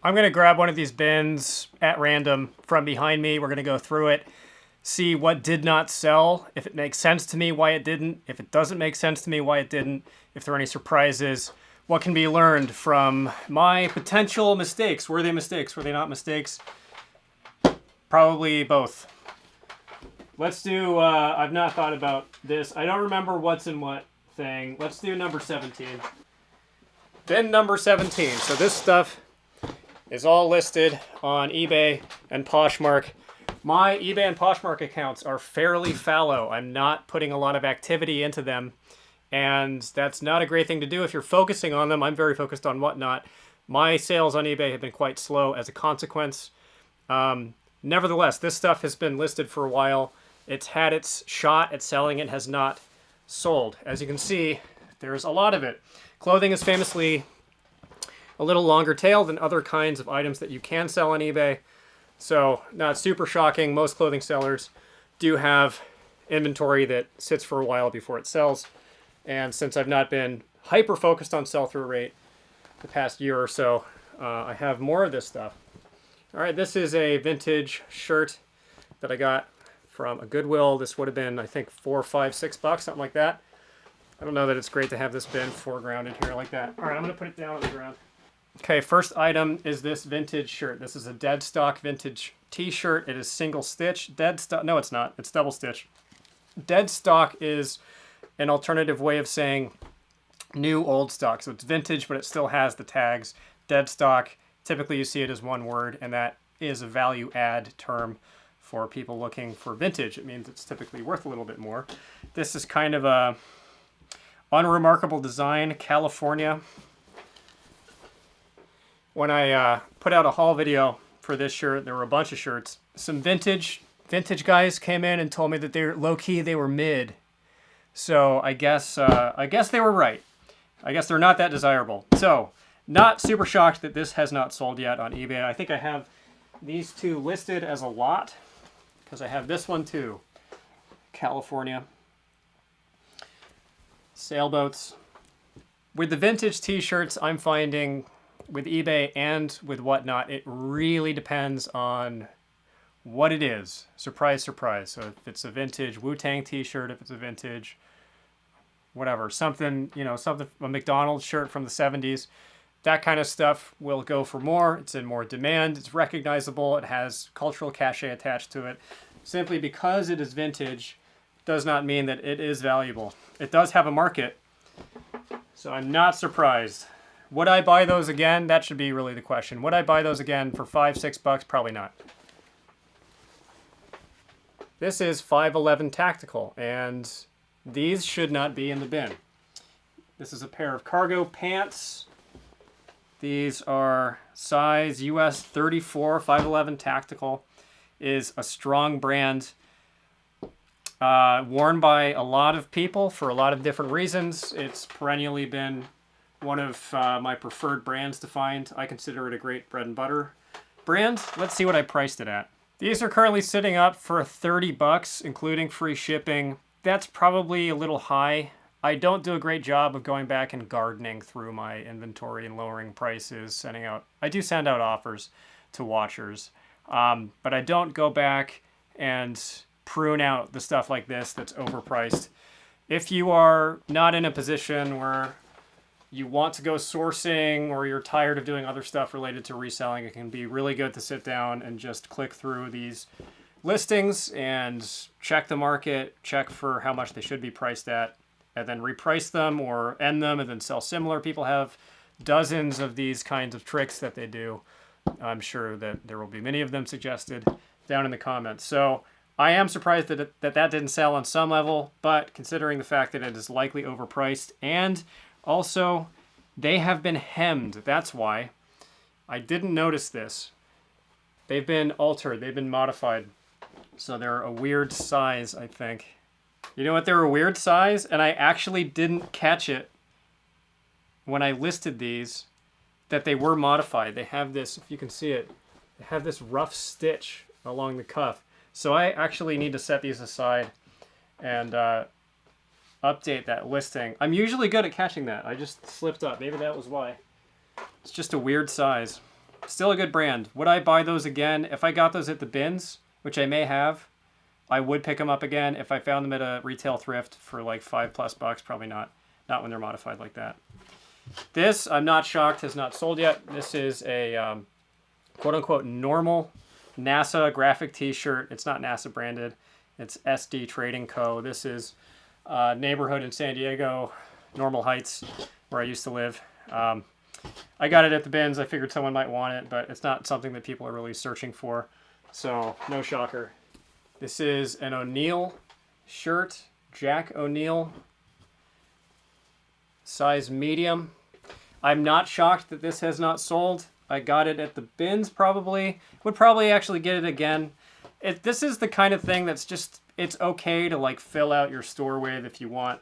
I'm going to grab one of these bins at random from behind me. We're going to go through it, see what did not sell, if it makes sense to me, why it didn't, if it doesn't make sense to me, why it didn't, if there are any surprises, what can be learned from my potential mistakes. Were they mistakes? Were they not mistakes? Probably both. Let's do, I've not thought about this. I don't remember what's in what thing. Let's do number 17. Bin number 17. So this stuff is all listed on eBay and Poshmark. My eBay and Poshmark accounts are fairly fallow. I'm not putting a lot of activity into them, and that's not a great thing to do if you're focusing on them. I'm very focused on Whatnot. My sales on eBay have been quite slow as a consequence. Nevertheless, this stuff has been listed for a while. It's had its shot at selling. It has not sold. As you can see, there's a lot of it. Clothing is famously a little longer tail than other kinds of items that you can sell on eBay. So not super shocking. Most clothing sellers do have inventory that sits for a while before it sells. And since I've not been hyper focused on sell-through rate the past year or so, I have more of this stuff. All right, this is a vintage shirt that I got from a Goodwill. This would have been, I think, $4, $5, $6, something like that. I don't know that it's great to have this bin foregrounded here like that. All right, I'm gonna put it down on the ground. Okay, first item is this vintage shirt. This is a dead stock vintage t-shirt. It is single stitch. Dead stock, no it's not, it's double stitch. Dead stock is an alternative way of saying new old stock. So it's vintage, but it still has the tags. Dead stock, typically you see it as one word, and that is a value add term for people looking for vintage. It means it's typically worth a little bit more. This is kind of a unremarkable design, California. When I put out a haul video for this shirt, there were a bunch of shirts. Some vintage guys came in and told me that they're low-key, they were mid. So I guess they were right. I guess they're not that desirable. So not super shocked that this has not sold yet on eBay. I think I have these two listed as a lot because I have this one too. California. Sailboats. With the vintage t-shirts, I'm finding with eBay and with Whatnot, it really depends on what it is. Surprise, surprise. So if it's a vintage Wu-Tang t-shirt, if it's a vintage whatever, something, you know, something, a McDonald's shirt from the 70s, that kind of stuff will go for more. It's in more demand. It's recognizable. It has cultural cachet attached to it. Simply because it is vintage does not mean that it is valuable. It does have a market, so I'm not surprised. Would I buy those again? That should be really the question. Would I buy those again for $5, $6? Probably not. This is 511 Tactical, and these should not be in the bin. This is a pair of cargo pants. These are size US 34. 511 Tactical is a strong brand. Worn by a lot of people for a lot of different reasons. It's perennially been one of my preferred brands to find. I consider it a great bread and butter brand. Let's see what I priced it at. These are currently sitting up for $30, including free shipping. That's probably a little high. I don't do a great job of going back and gardening through my inventory and lowering prices, I do send out offers to watchers, but I don't go back and prune out the stuff like this that's overpriced. If you are not in a position where you want to go sourcing or you're tired of doing other stuff related to reselling, it can be really good to sit down and just click through these listings and check the market, check for how much they should be priced at, and then reprice them or end them and then sell similar. People have dozens of these kinds of tricks that they do. I'm sure that there will be many of them suggested down in the comments. So I am surprised that that didn't sell on some level, but considering the fact that it is likely overpriced, and also they have been hemmed. That's why. I didn't notice this. They've been altered. They've been modified. So they're a weird size, I think. You know what? They're a weird size, and I actually didn't catch it when I listed these, that they were modified. They have this, if you can see it, they have this rough stitch along the cuff. So I actually need to set these aside and update that listing. I'm usually good at catching that. I just slipped up. Maybe that was why. It's just a weird size. Still a good brand. Would I buy those again? If I got those at the bins, which I may have, I would pick them up again. If I found them at a retail thrift for like $5+, probably not. Not when they're modified like that. This, I'm not shocked, has not sold yet. This is a quote-unquote normal NASA graphic t-shirt. It's not NASA branded. It's SD Trading Co. This is a neighborhood in San Diego, Normal Heights, where I used to live. I got it at the bins. I figured someone might want it, but it's not something that people are really searching for. So, no shocker. This is an O'Neill shirt. Jack O'Neill. Size medium. I'm not shocked that this has not sold. I got it at the bins probably. Would probably actually get it again. This is the kind of thing that's just, it's okay to like fill out your store with if you want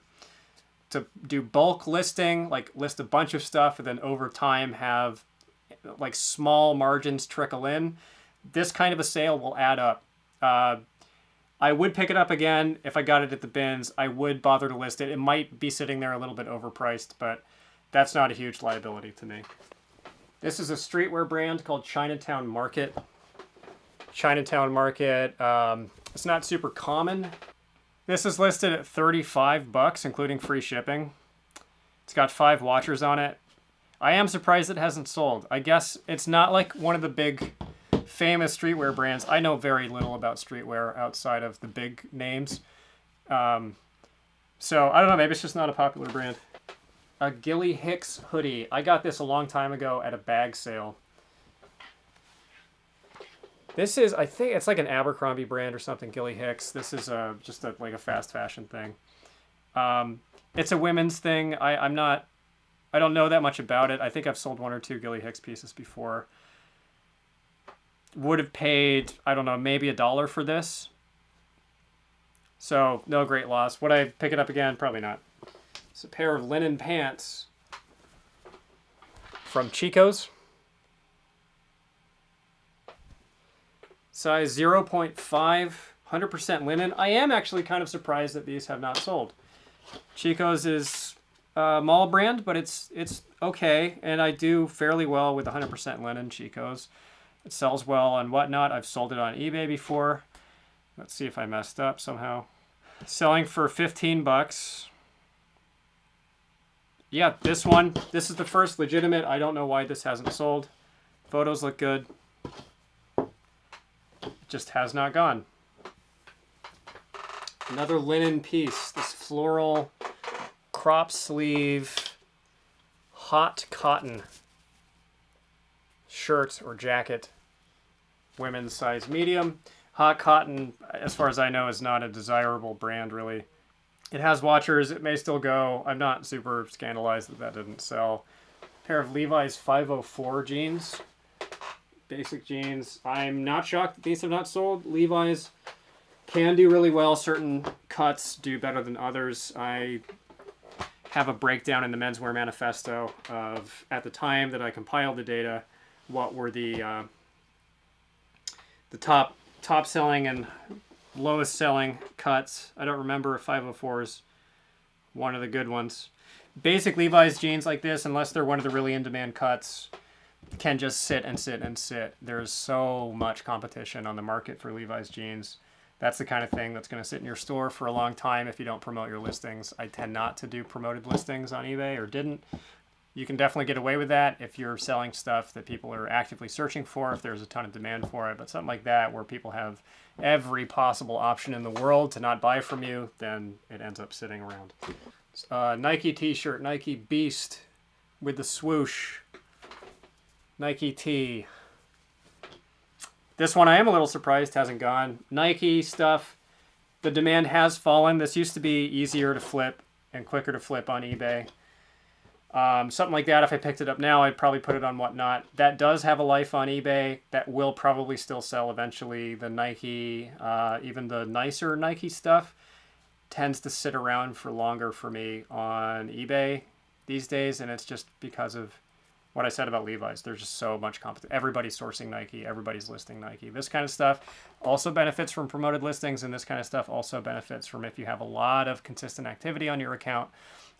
to do bulk listing, like list a bunch of stuff and then over time have like small margins trickle in. This kind of a sale will add up. I would pick it up again if I got it at the bins. I would bother to list it. It might be sitting there a little bit overpriced, but that's not a huge liability to me. This is a streetwear brand called Chinatown Market. Chinatown Market, it's not super common. This is listed at $35, including free shipping. It's got 5 watchers on it. I am surprised it hasn't sold. I guess it's not like one of the big famous streetwear brands. I know very little about streetwear outside of the big names. So I don't know, maybe it's just not a popular brand. A Gilly Hicks hoodie. I got this a long time ago at a bag sale. This is, I think it's like an Abercrombie brand or something, Gilly Hicks. This is just like a fast fashion thing. It's a women's thing. I don't know that much about it. I think I've sold 1 or 2 Gilly Hicks pieces before. Would have paid, I don't know, maybe $1 for this. So, no great loss. Would I pick it up again? Probably not. It's a pair of linen pants from Chico's. Size 0.5, 100% linen. I am actually kind of surprised that these have not sold. Chico's is a mall brand, but it's okay, and I do fairly well with 100% linen Chico's. It sells well on Whatnot. I've sold it on eBay before. Let's see if I messed up somehow. Selling for $15. Yeah, this one. This is the first legitimate. I don't know why this hasn't sold. Photos look good. It just has not gone. Another linen piece. This floral crop sleeve hot cotton shirt or jacket. Women's size medium. Hot cotton, as far as I know, is not a desirable brand, really. It has watchers. It may still go. I'm not super scandalized that didn't sell. Pair of Levi's 504 jeans. Basic jeans. I'm not shocked that these have not sold. Levi's can do really well. Certain cuts do better than others. I have a breakdown in the Menswear Manifesto of, at the time that I compiled the data, what were the top selling and lowest selling cuts. I don't remember if 504 is one of the good ones. Basic Levi's jeans like this, unless they're one of the really in-demand cuts, can just sit and sit and sit. There's so much competition on the market for Levi's jeans. That's the kind of thing that's going to sit in your store for a long time if you don't promote your listings. I tend not to do promoted listings on eBay, or didn't. You can definitely get away with that if you're selling stuff that people are actively searching for, if there's a ton of demand for it. But something like that, where people have every possible option in the world to not buy from you, then it ends up sitting around. Nike t-shirt, Nike Beast with the swoosh. Nike tee. This one I am a little surprised hasn't gone. Nike stuff, the demand has fallen. This used to be easier to flip and quicker to flip on eBay. Something like that, if I picked it up now, I'd probably put it on Whatnot. That does have a life on eBay. That will probably still sell eventually. The Nike, even the nicer Nike stuff, tends to sit around for longer for me on eBay these days, and it's just because of what I said about Levi's. There's just so much competition. Everybody's sourcing Nike. Everybody's listing Nike. This kind of stuff also benefits from promoted listings, and this kind of stuff also benefits from if you have a lot of consistent activity on your account,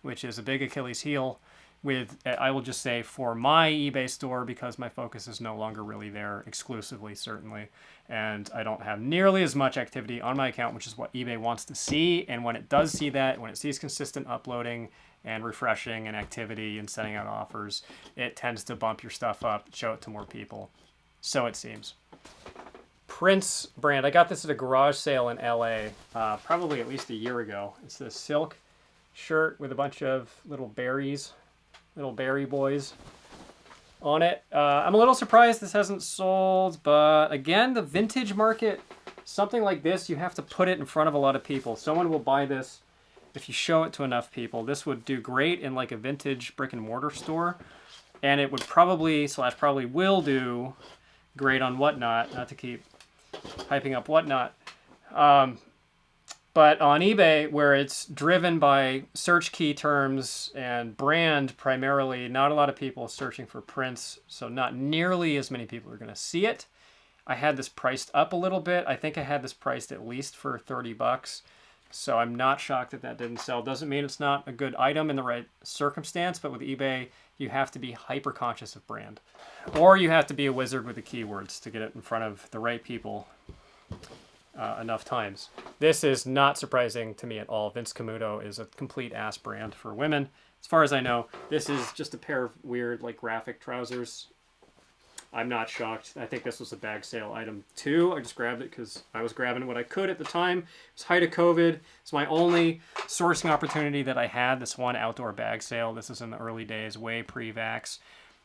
which is a big Achilles heel I will just say for my eBay store, because my focus is no longer really there exclusively, certainly. And I don't have nearly as much activity on my account, which is what eBay wants to see. And when it does see that, when it sees consistent uploading and refreshing and activity and sending out offers, it tends to bump your stuff up, show it to more people. So it seems. Prince brand. I got this at a garage sale in LA, probably at least a year ago. It's this silk shirt with a bunch of little berries, little berry boys on it. I'm a little surprised this hasn't sold, but again, the vintage market, something like this, you have to put it in front of a lot of people. Someone will buy this if you show it to enough people. This would do great in like a vintage brick and mortar store, and it would probably will do great on Whatnot, not to keep hyping up Whatnot. But on eBay, where it's driven by search key terms and brand primarily, not a lot of people searching for prints, so not nearly as many people are going to see it. I had this priced up a little bit. I think I had this priced at least for 30 bucks. So I'm not shocked that that didn't sell. Doesn't mean it's not a good item in the right circumstance, but with eBay, you have to be hyper conscious of brand. Or you have to be a wizard with the keywords to get it in front of the right people enough times. This is not surprising to me at all. Vince Camuto is a complete ass brand for women. As far as I know, this is just a pair of weird like graphic trousers. I'm not shocked. I think this was a bag sale item too. I just grabbed it because I was grabbing what I could at the time. It was height of COVID. It's my only sourcing opportunity that I had, this one outdoor bag sale. This is in the early days, way pre-vax.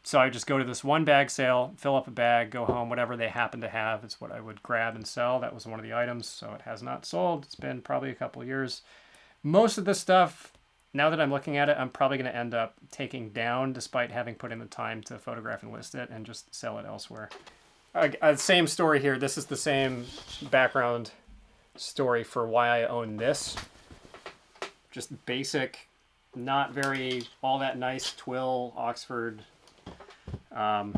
So I just go to this one bag sale, fill up a bag, go home, whatever they happen to have is what I would grab and sell. That was one of the items, so it has not sold. It's been probably a couple of years. Most of this stuff, now that I'm looking at it, I'm probably going to end up taking down despite having put in the time to photograph and list it and just sell it elsewhere. Same story here. This is the same background story for why I own this. Just basic, not very all that nice twill Oxford, not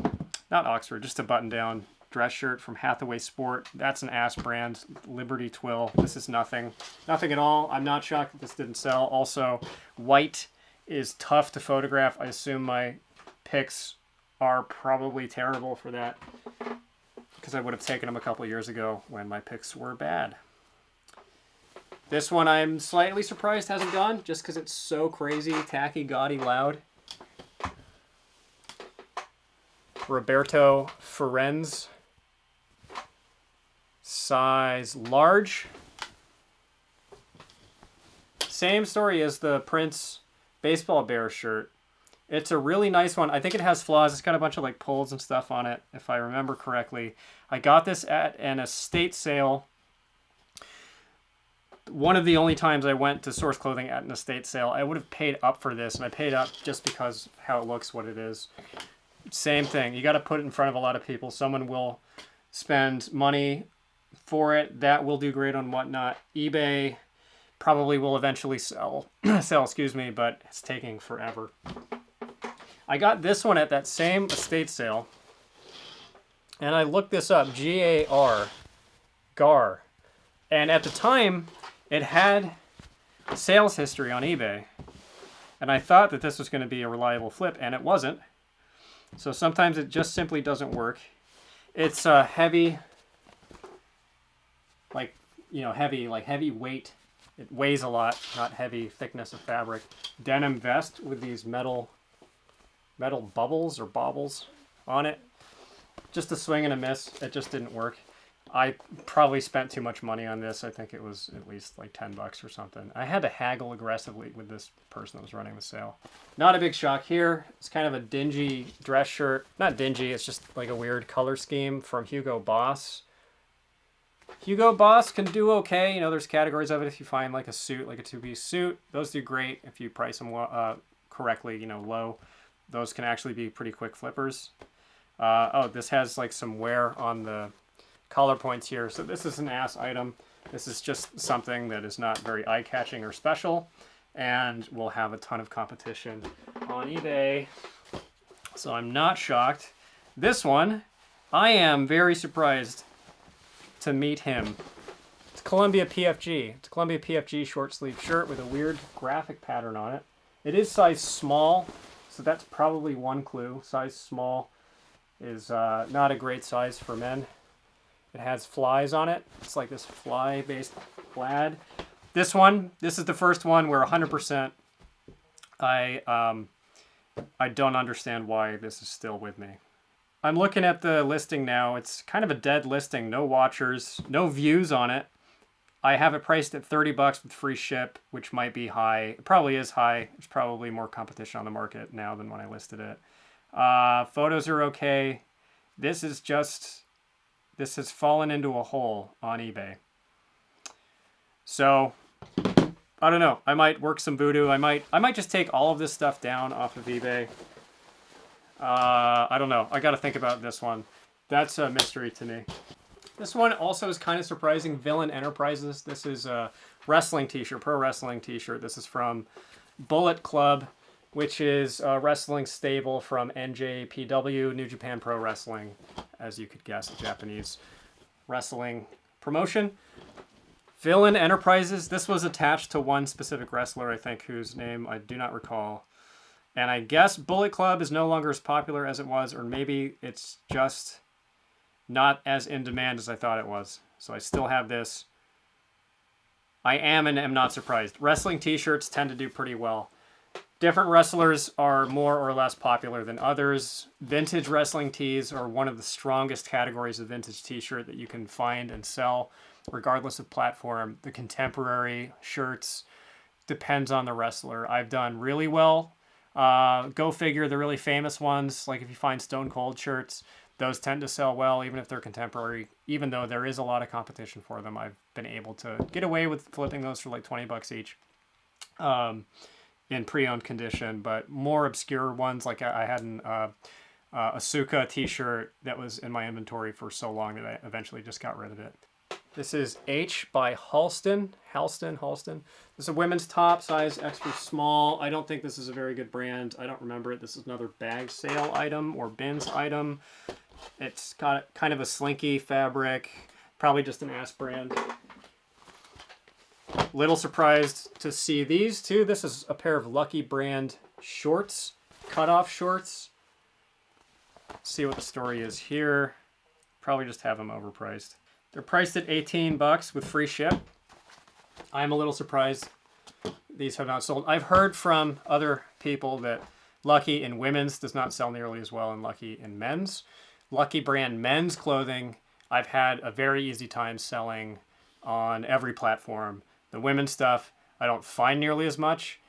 Oxford, just a button-down dress shirt from Hathaway Sport. That's an ass brand, Liberty Twill. This is nothing at all. I'm not shocked that this didn't sell. Also, white is tough to photograph. I assume my pics are probably terrible for that because I would have taken them a couple of years ago when my pics were bad. This one I'm slightly surprised hasn't gone just because it's so crazy, tacky, gaudy, loud. Roberto Ferenz, size large. Same story as the Prince baseball bear shirt. It's a really nice one. I think it has flaws. It's got a bunch of like pulls and stuff on it, if I remember correctly. I got this at an estate sale. One of the only times I went to source clothing at an estate sale. I would have paid up for this, and I paid up just because how it looks, what it is. Same thing. You got to put it in front of a lot of people. Someone will spend money for it. That will do great on Whatnot. eBay probably will eventually sell, excuse me, but it's taking forever. I got this one at that same estate sale, and I looked this up, G-A-R, GAR. And at the time, it had sales history on eBay. And I thought that this was going to be a reliable flip, and it wasn't. So sometimes it just simply doesn't work. It's heavy, heavy weight. It weighs a lot, not heavy thickness of fabric. Denim vest with these metal bubbles or baubles on it. Just a swing and a miss. It just didn't work. I probably spent too much money on this. I think it was at least like 10 bucks or something. I had to haggle aggressively with this person that was running the sale. Not a big shock here. It's kind of a dingy dress shirt. Not dingy, it's just like a weird color scheme from Hugo Boss. Hugo Boss can do okay. You know, there's categories of it. If you find like a suit, like a two-piece suit, those do great. If you price them correctly, low, those can actually be pretty quick flippers. This has like some wear on the collar points here. So this is an ass item. This is just something that is not very eye-catching or special and will have a ton of competition on eBay. So I'm not shocked. This one, I am very surprised to meet him. It's Columbia PFG. It's a Columbia PFG short sleeve shirt with a weird graphic pattern on it. It is size small, So that's probably one clue. Size small is not a great size for men. It has flies on it. It's like this fly-based plaid. This is the first one where 100% I don't understand why this is still with me. I'm looking at the listing now. It's kind of a dead listing. No watchers, no views on it. I have it priced at $30 with free ship, which might be high. It probably is high. There's probably more competition on the market now than when I listed it. Photos are okay. This has fallen into a hole on eBay. So, I don't know. I might work some voodoo. I might just take all of this stuff down off of eBay. I don't know. I got to think about this one. That's a mystery to me. This one also is kind of surprising. Villain Enterprises. This is a wrestling t-shirt, pro wrestling t-shirt. This is from Bullet Club, which is a wrestling stable from NJPW, New Japan Pro Wrestling, as you could guess, a Japanese wrestling promotion. Villain Enterprises. This was attached to one specific wrestler, I think, whose name I do not recall. And I guess Bullet Club is no longer as popular as it was, or maybe it's just not as in demand as I thought it was. So I still have this. I am and am not surprised. Wrestling t-shirts tend to do pretty well. Different wrestlers are more or less popular than others. Vintage wrestling tees are one of the strongest categories of vintage t-shirt that you can find and sell, regardless of platform. The contemporary shirts depends on the wrestler. I've done really well. Go figure, the really famous ones, like if you find Stone Cold shirts, those tend to sell well, even if they're contemporary. Even though there is a lot of competition for them, I've been able to get away with flipping those for like 20 bucks each in pre-owned condition. But more obscure ones, like I had an Asuka t-shirt that was in my inventory for so long that I eventually just got rid of it. This is H by Halston. This is a women's top, size extra small. I don't think this is a very good brand. I don't remember it. This is another bag sale item or bins item. It's got kind of a slinky fabric, probably just an ass brand. Little surprised to see these two. This is a pair of Lucky brand shorts, cutoff shorts. Let's see what the story is here. Probably just have them overpriced. They're priced at 18 bucks with free ship. I'm a little surprised these have not sold. I've heard from other people that Lucky in women's does not sell nearly as well as Lucky in men's. Lucky brand men's clothing, I've had a very easy time selling on every platform. The women's stuff, I don't find nearly as much.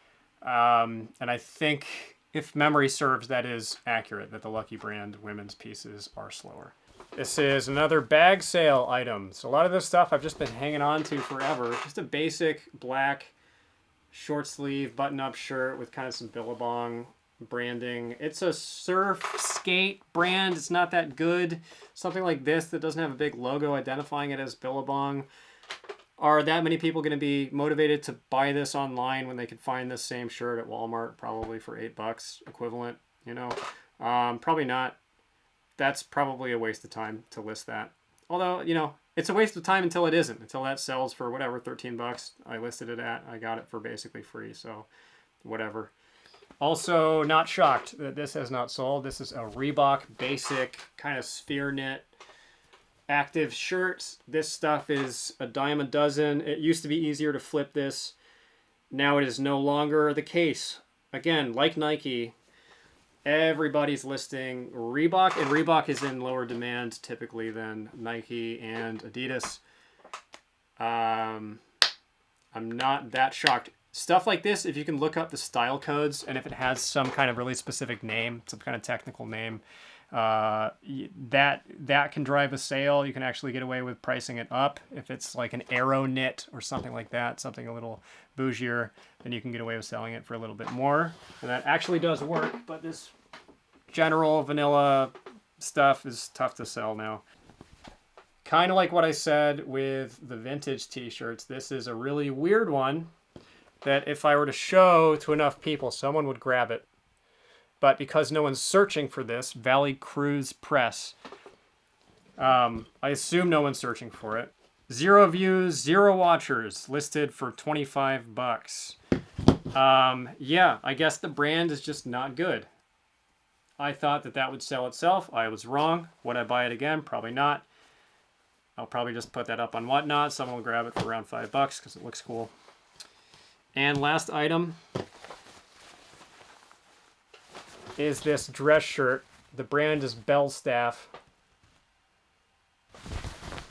And I think, if memory serves, that is accurate, that the Lucky brand women's pieces are slower. This is another bag sale item. So a lot of this stuff I've just been hanging on to forever. Just a basic black short sleeve button-up shirt with kind of some Billabong branding. It's a surf skate brand. It's not that good. Something like this that doesn't have a big logo identifying it as Billabong. Are that many people going to be motivated to buy this online when they could find this same shirt at Walmart probably for $8 equivalent? You know, probably not. That's probably a waste of time to list that. Although, you know, it's a waste of time until it isn't. Until that sells for whatever, 13 bucks I listed it at. I got it for basically free, so whatever. Also, not shocked that this has not sold. This is a Reebok basic kind of sphere knit active shirt. This stuff is a dime a dozen. It used to be easier to flip this. Now it is no longer the case. Again, like Nike, everybody's listing Reebok, and Reebok is in lower demand typically than Nike and Adidas. I'm not that shocked. Stuff like this, if you can look up the style codes, and if it has some kind of really specific name, some kind of technical name, that can drive a sale. You can actually get away with pricing it up. If it's like an Aero knit or something like that, something a little bougier, then you can get away with selling it for a little bit more. And that actually does work, but this general vanilla stuff is tough to sell now. Kind of like what I said with the vintage t-shirts, this is a really weird one that if I were to show to enough people, someone would grab it. But because no one's searching for this, Valley Cruise Press, I assume no one's searching for it. 0 views, 0 watchers, listed for 25 bucks. Yeah, I guess the brand is just not good. I thought that that would sell itself. I was wrong. Would I buy it again? Probably not. I'll probably just put that up on Whatnot. Someone will grab it for around $5 because it looks cool. And last item is this dress shirt. The brand is Bellstaff.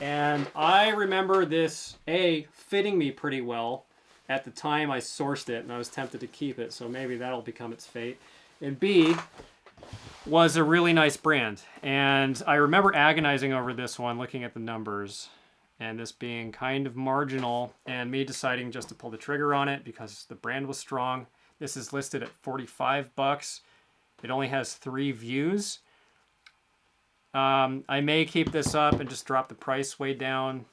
And I remember this, A, fitting me pretty well at the time I sourced it, and I was tempted to keep it, so maybe that'll become its fate. And B, was a really nice brand. And I remember agonizing over this one, looking at the numbers, and this being kind of marginal, and me deciding just to pull the trigger on it because the brand was strong. This is listed at $45. It only has 3 views. I may keep this up and just drop the price way down.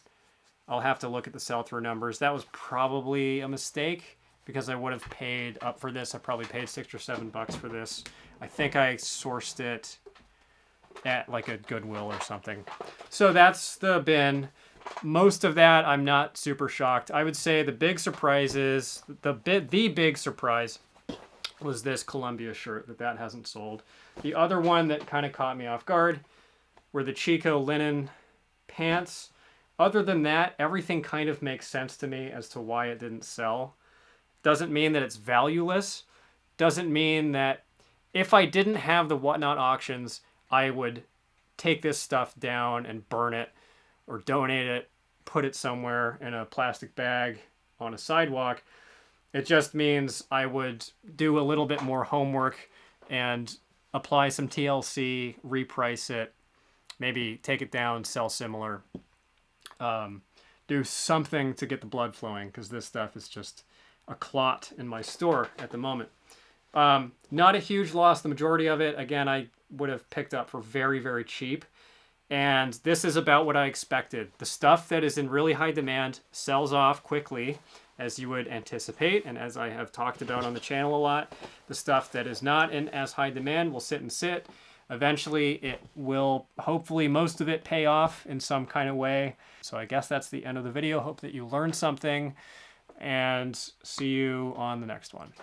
I'll have to look at the sell-through numbers. That was probably a mistake because I would have paid up for this. I probably paid $6 or $7 for this. I think I sourced it at like a Goodwill or something. So that's the bin. Most of that, I'm not super shocked. I would say the big surprise is, the big surprise was this Columbia shirt that hasn't sold. The other one that kind of caught me off guard were the Chico linen pants. Other than that, everything kind of makes sense to me as to why it didn't sell. Doesn't mean that it's valueless. Doesn't mean that if I didn't have the Whatnot auctions, I would take this stuff down and burn it or donate it, put it somewhere in a plastic bag on a sidewalk. It just means I would do a little bit more homework and apply some TLC, reprice it, maybe take it down, sell similar. Do something to get the blood flowing because this stuff is just a clot in my store at the moment. Not a huge loss. The majority of it, again, I would have picked up for very, very cheap. And this is about what I expected. The stuff that is in really high demand sells off quickly, as you would anticipate. And as I have talked about on the channel a lot, the stuff that is not in as high demand will sit and sit. Eventually, it will, hopefully, most of it pay off in some kind of way. So I guess that's the end of the video. Hope that you learned something, and see you on the next one.